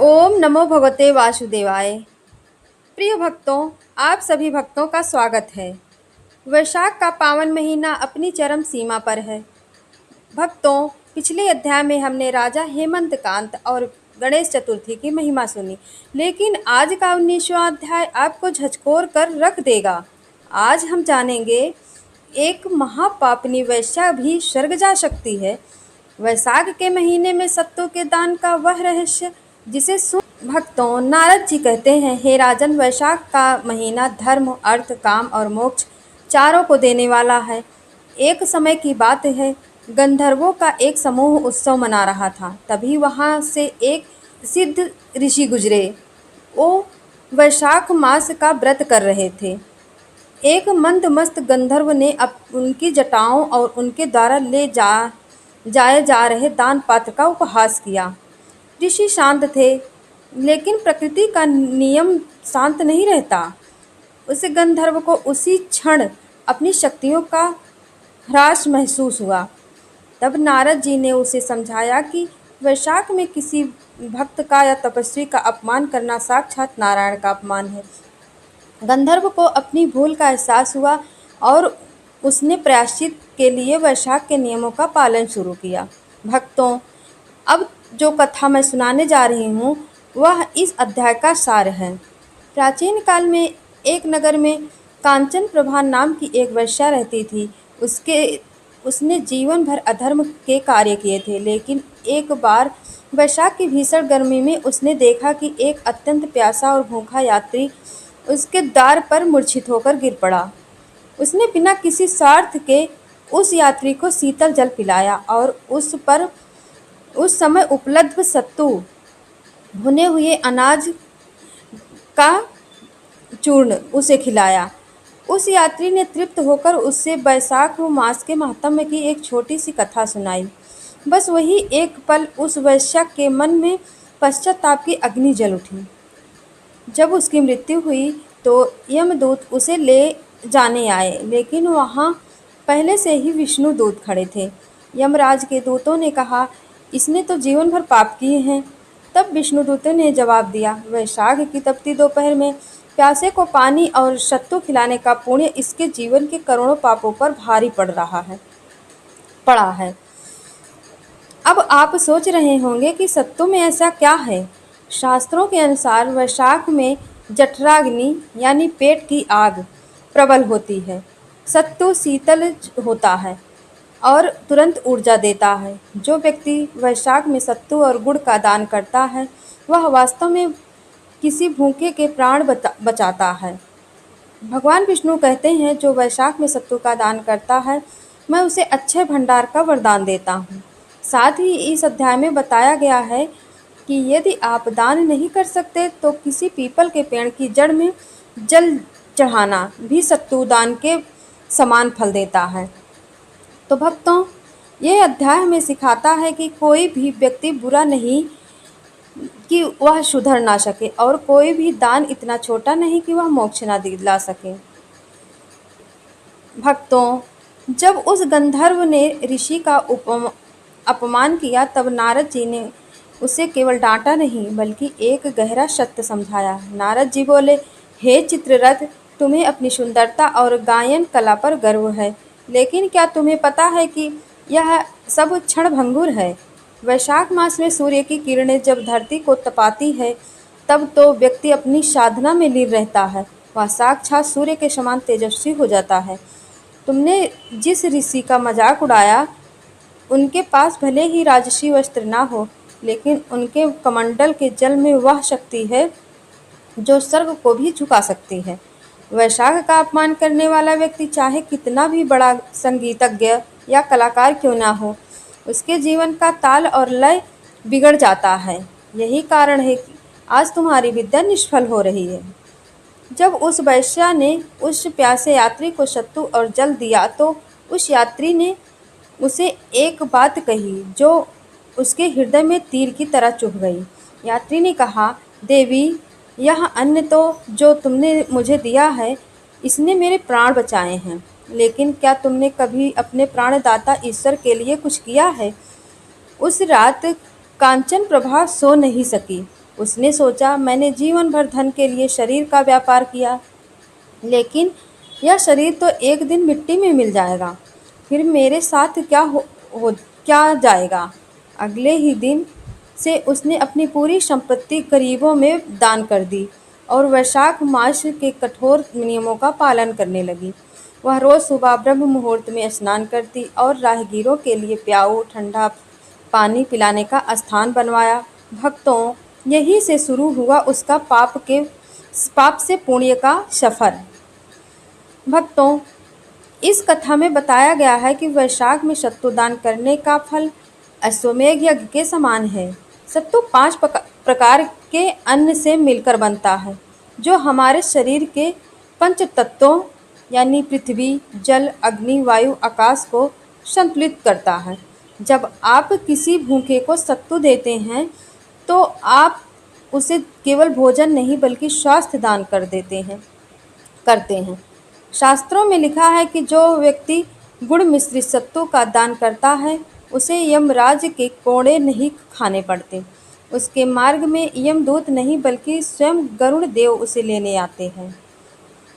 ओम नमो भगवते वासुदेवाय। प्रिय भक्तों, आप सभी भक्तों का स्वागत है। वैशाख का पावन महीना अपनी चरम सीमा पर है। भक्तों, पिछले अध्याय में हमने राजा हेमंत कांत और गणेश चतुर्थी की महिमा सुनी, लेकिन आज का 19वां अध्याय आपको झकझोर कर रख देगा। आज हम जानेंगे, एक महापापिनी वैश्या भी स्वर्ग जा सकती है। वैशाख के महीने में सत्तू के दान का वह रहस्य जिसे सुन भक्तों, नारद जी कहते हैं, हे राजन, वैशाख का महीना धर्म, अर्थ, काम और मोक्ष चारों को देने वाला है। एक समय की बात है, गंधर्वों का एक समूह उत्सव मना रहा था। तभी वहां से एक सिद्ध ऋषि गुजरे। वो वैशाख मास का व्रत कर रहे थे। एक मंदमस्त गंधर्व ने उनकी जटाओं और उनके द्वारा जाए जा रहे दान पात्र का उपहास किया। ऋषि शांत थे, लेकिन प्रकृति का नियम शांत नहीं रहता। उस गंधर्व को उसी क्षण अपनी शक्तियों का ह्रास महसूस हुआ। तब नारद जी ने उसे समझाया कि वैशाख में किसी भक्त का या तपस्वी का अपमान करना साक्षात नारायण का अपमान है। गंधर्व को अपनी भूल का एहसास हुआ और उसने प्रायश्चित के लिए वैशाख के नियमों का पालन शुरू किया। भक्तों, अब जो कथा मैं सुनाने जा रही हूँ वह इस अध्याय का सार है। प्राचीन काल में एक नगर में कांचन प्रभा नाम की एक वेश्या रहती थी। उसने जीवन भर अधर्म के कार्य किए थे, लेकिन एक बार वैशाख की भीषण गर्मी में उसने देखा कि एक अत्यंत प्यासा और भूखा यात्री उसके द्वार पर मूर्छित होकर गिर पड़ा। उसने बिना किसी स्वार्थ के उस यात्री को शीतल जल पिलाया और उस समय उपलब्ध सत्तू, भुने हुए अनाज का चूर्ण उसे खिलाया। उस यात्री ने तृप्त होकर उससे वैशाख मास के महात्म्य की एक छोटी सी कथा सुनाई। बस वही एक पल उस वैश्य के मन में पश्चाताप की अग्नि जल उठी। जब उसकी मृत्यु हुई तो यमदूत उसे ले जाने आए, लेकिन वहाँ पहले से ही विष्णु दूत खड़े थे। यमराज के दूतों ने कहा, इसने तो जीवन भर पाप किए हैं। तब विष्णुदूतों ने जवाब दिया, वैशाख की तपती दोपहर में प्यासे को पानी और सत्तू खिलाने का पुण्य इसके जीवन के करोड़ों पापों पर भारी पड़ा है। अब आप सोच रहे होंगे कि सत्तू में ऐसा क्या है। शास्त्रों के अनुसार वैशाख में जठराग्नि यानी पेट की आग प्रबल होती है। सत्तू शीतल होता है और तुरंत ऊर्जा देता है। जो व्यक्ति वैशाख में सत्तू और गुड़ का दान करता है वह वास्तव में किसी भूखे के प्राण बचाता है। भगवान विष्णु कहते हैं, जो वैशाख में सत्तू का दान करता है मैं उसे अच्छे भंडार का वरदान देता हूँ। साथ ही इस अध्याय में बताया गया है कि यदि आप दान नहीं कर सकते तो किसी पीपल के पेड़ की जड़ में जल चढ़ाना भी सत्तू दान के समान फल देता है। तो भक्तों, ये अध्याय हमें सिखाता है कि कोई भी व्यक्ति बुरा नहीं कि वह सुधर ना सके, और कोई भी दान इतना छोटा नहीं कि वह मोक्ष ना दिला सके। भक्तों, जब उस गंधर्व ने ऋषि का अपमान किया तब नारद जी ने उसे केवल डांटा नहीं बल्कि एक गहरा सत्य समझाया। नारद जी बोले, हे चित्ररथ, तुम्हें अपनी सुंदरता और गायन कला पर गर्व है, लेकिन क्या तुम्हें पता है कि यह सब क्षणभंगुर है। वैशाख मास में सूर्य की किरणें जब धरती को तपाती है तब तो व्यक्ति अपनी साधना में लीन रहता है। वह साक्षात सूर्य के समान तेजस्वी हो जाता है। तुमने जिस ऋषि का मजाक उड़ाया, उनके पास भले ही राजसी वस्त्र ना हो, लेकिन उनके कमंडल के जल में वह शक्ति है जो स्वर्ग को भी झुका सकती है। वैशाख का अपमान करने वाला व्यक्ति चाहे कितना भी बड़ा संगीतज्ञ या कलाकार क्यों ना हो, उसके जीवन का ताल और लय बिगड़ जाता है। यही कारण है कि आज तुम्हारी विद्या निष्फल हो रही है। जब उस वैश्या ने उस प्यासे यात्री को सत्तू और जल दिया तो उस यात्री ने उसे एक बात कही जो उसके हृदय में तीर की तरह चुभ गई। यात्री ने कहा, देवी, यह अन्न तो जो तुमने मुझे दिया है इसने मेरे प्राण बचाए हैं, लेकिन क्या तुमने कभी अपने प्राणदाता ईश्वर के लिए कुछ किया है। उस रात कांचन प्रभा सो नहीं सकी। उसने सोचा, मैंने जीवन भर धन के लिए शरीर का व्यापार किया, लेकिन यह शरीर तो एक दिन मिट्टी में मिल जाएगा। फिर मेरे साथ क्या जाएगा। अगले ही दिन से उसने अपनी पूरी संपत्ति गरीबों में दान कर दी और वैशाख मास के कठोर नियमों का पालन करने लगी। वह रोज सुबह ब्रह्म मुहूर्त में स्नान करती और राहगीरों के लिए प्याऊ ठंडा पानी पिलाने का स्थान बनवाया। भक्तों, यही से शुरू हुआ उसका पाप से पुण्य का सफर। भक्तों, इस कथा में बताया गया है कि वैशाख में सत्तू दान करने का फल अश्वमेध यज्ञ के समान है। सत्तू 5 प्रकार के अन्न से मिलकर बनता है, जो हमारे शरीर के पंच तत्वों यानी पृथ्वी, जल, अग्नि, वायु, आकाश को संतुलित करता है। जब आप किसी भूखे को सत्तू देते हैं, तो आप उसे केवल भोजन नहीं बल्कि स्वास्थ्य दान करते हैं। शास्त्रों में लिखा है कि जो व्यक्ति गुड़ मिश्रित सत्तू का दान करता है, उसे यमराज के कोड़े नहीं खाने पड़ते। उसके मार्ग में यमदूत नहीं बल्कि स्वयं गरुड़ देव उसे लेने आते हैं।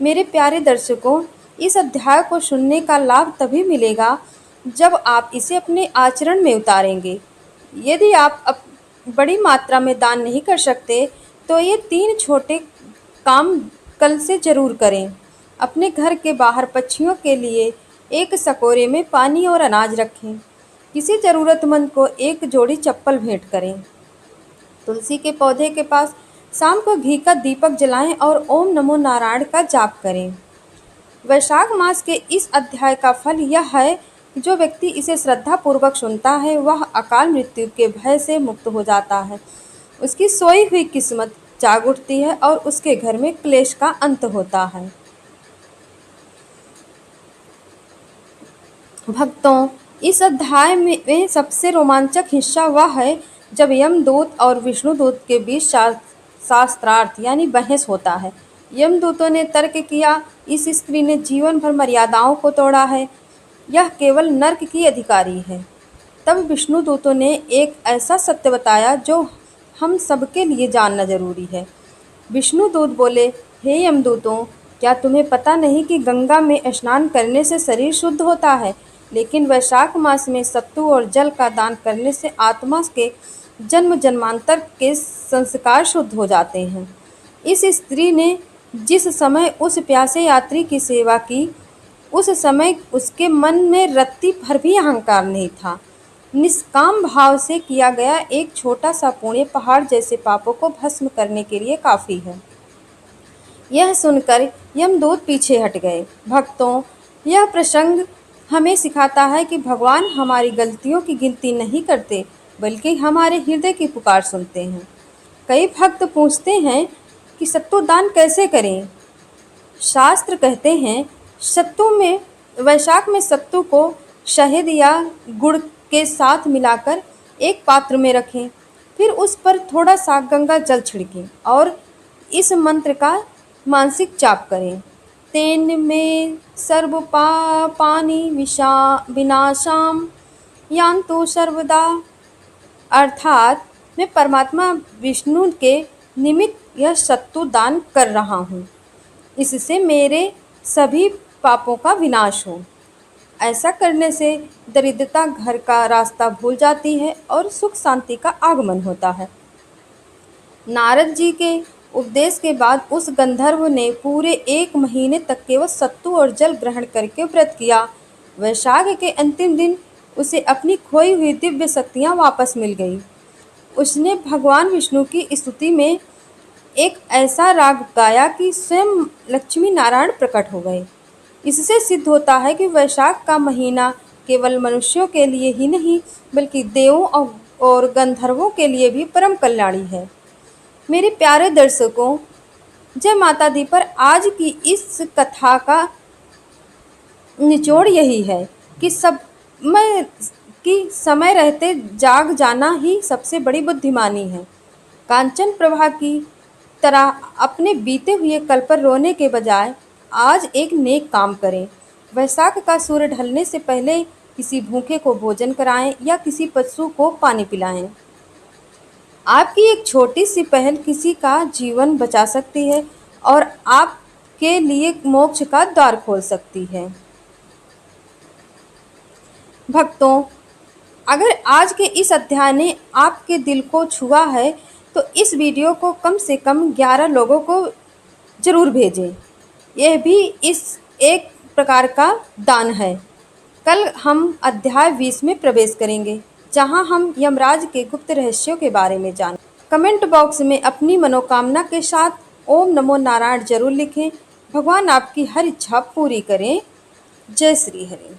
मेरे प्यारे दर्शकों, इस अध्याय को सुनने का लाभ तभी मिलेगा जब आप इसे अपने आचरण में उतारेंगे। यदि आप बड़ी मात्रा में दान नहीं कर सकते, तो ये 3 छोटे काम कल से ज़रूर करें। अपने घर के बाहर पक्षियों के लिए एक सकोरे में पानी और अनाज रखें। किसी ज़रूरतमंद को एक जोड़ी चप्पल भेंट करें। तुलसी के पौधे के पास शाम को घी का दीपक जलाएं और ओम नमो नारायण का जाप करें। वैशाख मास के इस अध्याय का फल यह है कि जो व्यक्ति इसे श्रद्धापूर्वक सुनता है, वह अकाल मृत्यु के भय से मुक्त हो जाता है। उसकी सोई हुई किस्मत जाग उठती है और उसके घर में क्लेश का अंत होता है। भक्तों, इस अध्याय में सबसे रोमांचक हिस्सा वह है जब यमदूत और विष्णुदूत के बीच शास्त्रार्थ यानी बहस होता है। यमदूतों ने तर्क किया, इस स्त्री ने जीवन भर मर्यादाओं को तोड़ा है, यह केवल नर्क की अधिकारी है। तब विष्णुदूतों ने एक ऐसा सत्य बताया जो हम सबके लिए जानना जरूरी है। विष्णुदूत बोले, हे यमदूतों, क्या तुम्हें पता नहीं कि गंगा में स्नान करने से शरीर शुद्ध होता है, लेकिन वैशाख मास में सत्तू और जल का दान करने से आत्मा के जन्म जन्मांतर के संस्कार शुद्ध हो जाते हैं। इस स्त्री ने जिस समय उस प्यासे यात्री की सेवा की, उस समय उसके मन में रत्ती भर भी अहंकार नहीं था। निष्काम भाव से किया गया एक छोटा सा पुण्य पहाड़ जैसे पापों को भस्म करने के लिए काफ़ी है। यह सुनकर यमदूत पीछे हट गए। भक्तों, यह प्रसंग हमें सिखाता है कि भगवान हमारी गलतियों की गिनती नहीं करते, बल्कि हमारे हृदय की पुकार सुनते हैं। कई भक्त पूछते हैं कि सत्तू दान कैसे करें। शास्त्र कहते हैं, वैशाख में सत्तू को शहद या गुड़ के साथ मिलाकर एक पात्र में रखें, फिर उस पर थोड़ा सा गंगा जल छिड़कें और इस मंत्र का मानसिक जाप करें। तेन में सर्व पापानि विनाशाम यान्तु सर्वदा। अर्थात मैं परमात्मा विष्णु के निमित्त यह सत्तू दान कर रहा हूँ, इससे मेरे सभी पापों का विनाश हो। ऐसा करने से दरिद्रता घर का रास्ता भूल जाती है और सुख शांति का आगमन होता है। नारद जी के उपदेश के बाद उस गंधर्व ने पूरे 1 महीने तक केवल सत्तू और जल ग्रहण करके व्रत किया। वैशाख के अंतिम दिन उसे अपनी खोई हुई दिव्य शक्तियाँ वापस मिल गई। उसने भगवान विष्णु की स्तुति में एक ऐसा राग गाया कि स्वयं लक्ष्मी नारायण प्रकट हो गए। इससे सिद्ध होता है कि वैशाख का महीना केवल मनुष्यों के लिए ही नहीं, बल्कि देवों और गंधर्वों के लिए भी परम कल्याणी है। मेरे प्यारे दर्शकों, जय माता दी पर आज की इस कथा का निचोड़ यही है कि समय रहते जाग जाना ही सबसे बड़ी बुद्धिमानी है। कांचन प्रभा की तरह अपने बीते हुए कल पर रोने के बजाय आज एक नेक काम करें। वैशाख का सूर्य ढलने से पहले किसी भूखे को भोजन कराएं या किसी पशु को पानी पिलाएं। आपकी एक छोटी सी पहल किसी का जीवन बचा सकती है और आपके लिए मोक्ष का द्वार खोल सकती है। भक्तों, अगर आज के इस अध्याय ने आपके दिल को छुआ है तो इस वीडियो को कम से कम 11 लोगों को ज़रूर भेजें। यह भी इस एक प्रकार का दान है। कल हम अध्याय 20 में प्रवेश करेंगे, जहां हम यमराज के गुप्त रहस्यों के बारे में जानें। कमेंट बॉक्स में अपनी मनोकामना के साथ ओम नमो नारायण जरूर लिखें। भगवान आपकी हर इच्छा पूरी करें। जय श्री हरि।